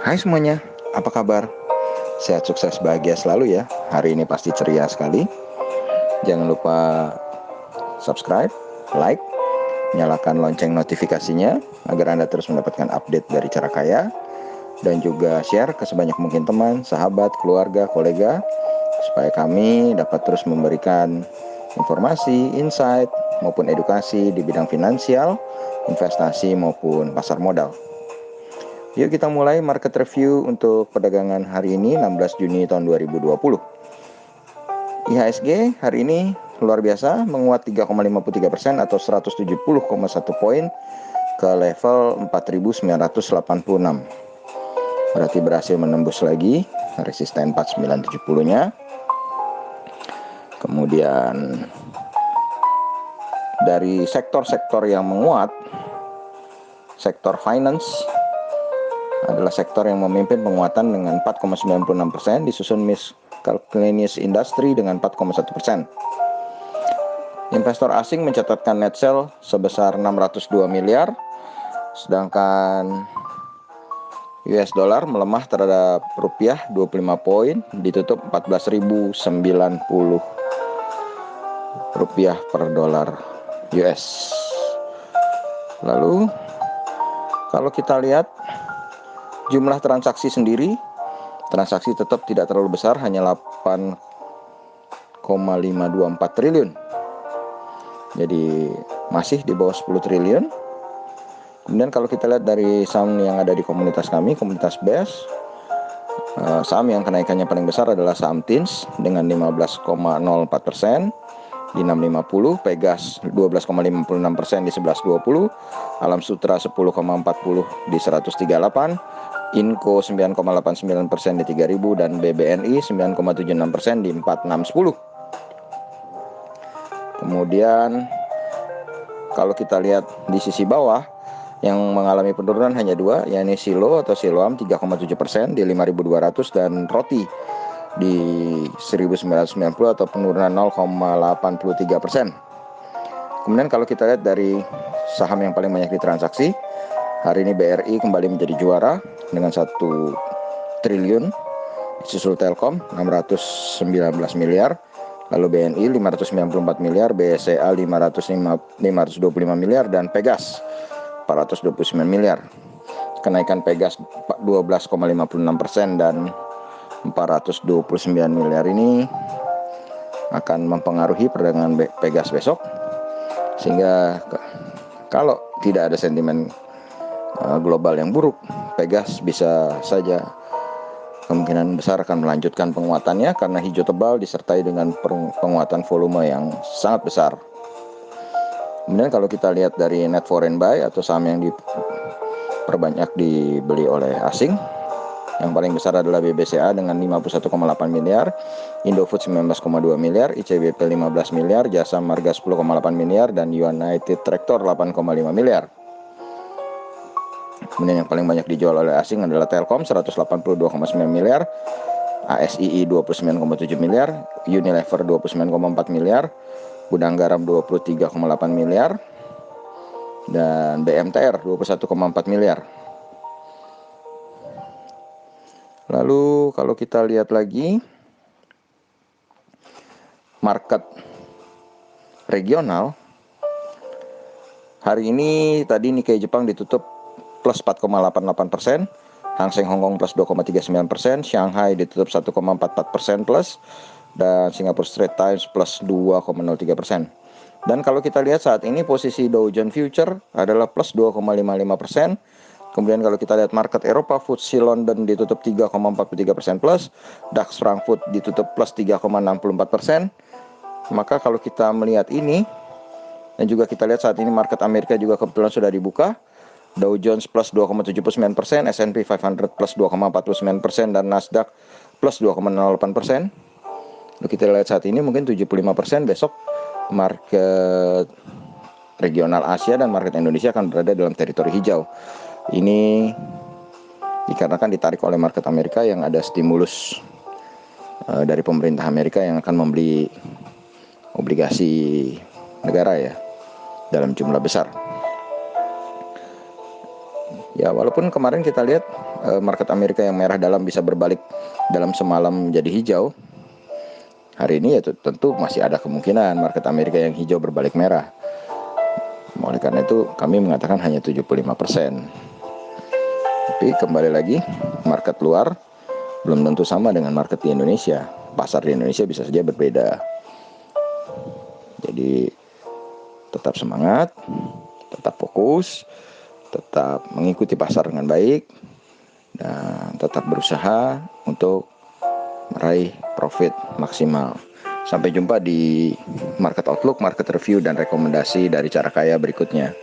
Hai semuanya, apa kabar? Sehat, sukses, bahagia selalu ya. Hari ini pasti ceria sekali. Jangan lupa subscribe, like, nyalakan lonceng notifikasinya agar Anda terus mendapatkan update dari Cara Kaya. Dan juga share ke sebanyak mungkin teman, sahabat, keluarga, kolega, supaya kami dapat terus memberikan informasi, insight, maupun edukasi di bidang finansial, investasi, maupun pasar modal. Yuk kita mulai market review untuk perdagangan hari ini 16 Juni tahun 2020. IHSG hari ini luar biasa menguat 3,53% atau 170,1 poin ke level 4.986. Berarti berhasil menembus lagi resisten 4970-nya. Kemudian dari sektor-sektor yang menguat, sektor finance adalah sektor yang memimpin penguatan dengan 4,96%, disusun miscellaneous industry dengan 4,1%. Investor asing mencatatkan net sale sebesar 602 miliar, sedangkan US dollar melemah terhadap rupiah 25 poin, ditutup 14.090 rupiah per dolar US. Lalu kalau kita lihat jumlah transaksi sendiri, transaksi tetap tidak terlalu besar, hanya 8,524 triliun. Jadi masih di bawah 10 triliun. Kemudian kalau kita lihat dari saham yang ada di komunitas kami, komunitas BES, saham yang kenaikannya paling besar adalah saham TINS dengan 15,04% di 650, Pegas 12,56% di 1120, Alam Sutra 10,40 di 138, Inco 9,89% di 3000, dan BBNI 9,76% di 4610. Kemudian kalau kita lihat di sisi bawah, yang mengalami penurunan hanya dua, yakni Silo atau Siloam 3,7% di 5.200 dan Roti di 1.990 atau penurunan 0,83%. Kemudian kalau kita lihat dari saham yang paling banyak ditransaksi, hari ini BRI kembali menjadi juara dengan 1 triliun, disusul Telkom 619 miliar, lalu BNI 594 miliar, BSCA 525 miliar, dan Pegas 429 miliar. Kenaikan Pegas 12,56% dan 429 miliar ini akan mempengaruhi perdagangan Pegas besok, sehingga kalau tidak ada sentimen global yang buruk, Pegas bisa saja kemungkinan besar akan melanjutkan penguatannya karena hijau tebal disertai dengan penguatan volume yang sangat besar. Kemudian kalau kita lihat dari net foreign buy atau saham yang diperbanyak dibeli oleh asing, yang paling besar adalah BBCA dengan 51,8 miliar, Indofood 19,2 miliar, ICBP 15 miliar, Jasa Marga 10,8 miliar, dan United Tractor 8,5 miliar. Kemudian yang paling banyak dijual oleh asing adalah Telkom 182,9 miliar, ASII 29,7 miliar, Unilever 29,4 miliar, Gudang Garam 23,8 miliar, dan BMTR 21,4 miliar. Lalu kalau kita lihat lagi market regional, hari ini tadi Nikkei Jepang ditutup plus 4,88%, Hang Seng Hong Kong plus 2,39%, Shanghai ditutup 1,44% plus, dan Singapore Straits Times plus 2,03%. Dan kalau kita lihat saat ini posisi Dow Jones Future adalah plus 2,55%. Kemudian kalau kita lihat market Eropa, FTSE London ditutup 3,43% plus, DAX Frankfurt ditutup plus 3,64%. Maka kalau kita melihat ini, dan juga kita lihat saat ini market Amerika juga kebetulan sudah dibuka, Dow Jones plus 2,79%, S&P 500 plus 2,49%, dan Nasdaq plus 2,08%. Lalu kita lihat saat ini mungkin 75%, besok market regional Asia dan market Indonesia akan berada dalam teritori hijau. Ini dikarenakan ditarik oleh market Amerika yang ada stimulus dari pemerintah Amerika yang akan membeli obligasi negara ya dalam jumlah besar. Ya, walaupun kemarin kita lihat market Amerika yang merah dalam bisa berbalik dalam semalam menjadi hijau, hari ini ya tentu masih ada kemungkinan market Amerika yang hijau berbalik merah. Oleh karena itu kami mengatakan hanya 75%. Tapi kembali lagi, market luar belum tentu sama dengan market di Indonesia. Pasar di Indonesia bisa saja berbeda. Jadi tetap semangat, tetap fokus, tetap mengikuti pasar dengan baik, dan tetap berusaha untuk meraih profit maksimal. Sampai jumpa di market outlook, market review, dan rekomendasi dari cara kaya berikutnya.